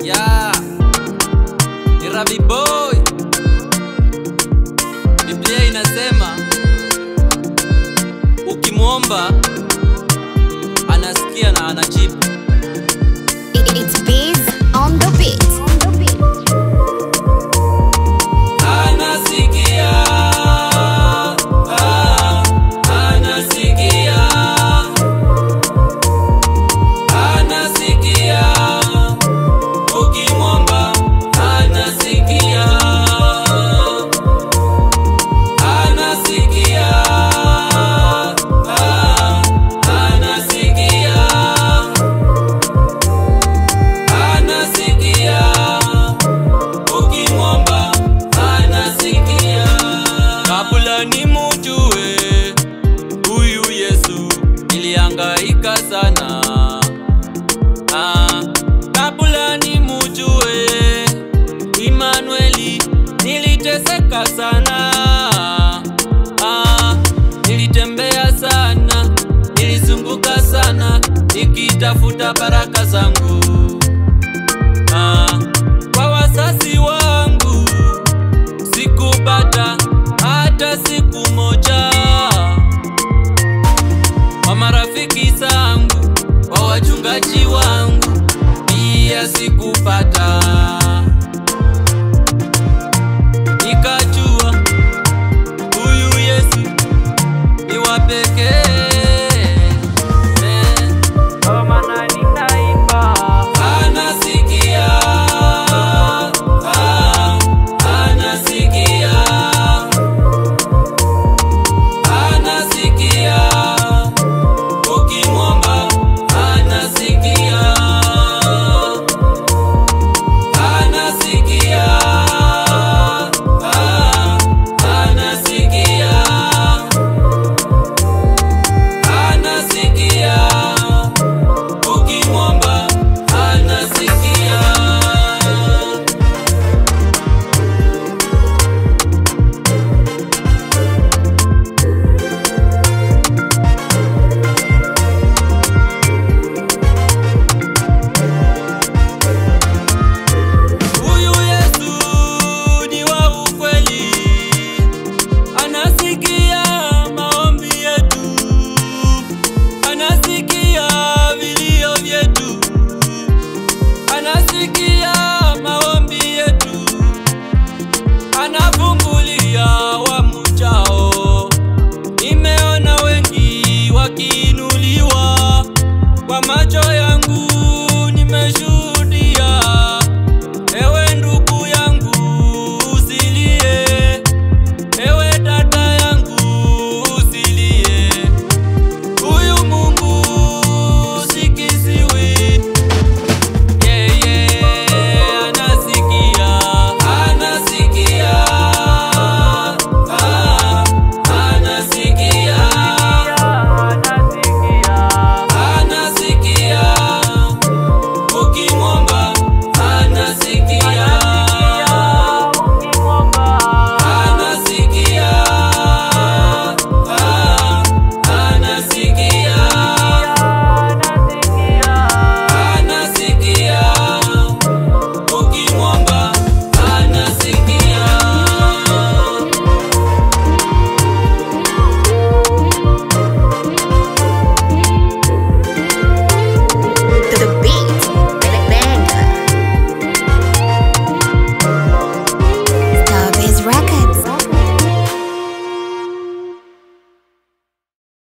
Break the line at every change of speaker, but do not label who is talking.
Yeah, ni Ravi Boy. Biblia inasema ukimuomba anasikia na anajibu.
It's Biz on the beat.
Nimujue huyu Yesu nilihangaika sana. Kabla nimujue Immanueli niliteseka sana. Nilitembea sana, nilizunguka sana nikitafuta baraka zangu. Kwa wazazi wangu sikupata hata siku moja, kwa marafiki zangu, kwa wachungaji wangu pia sikupata.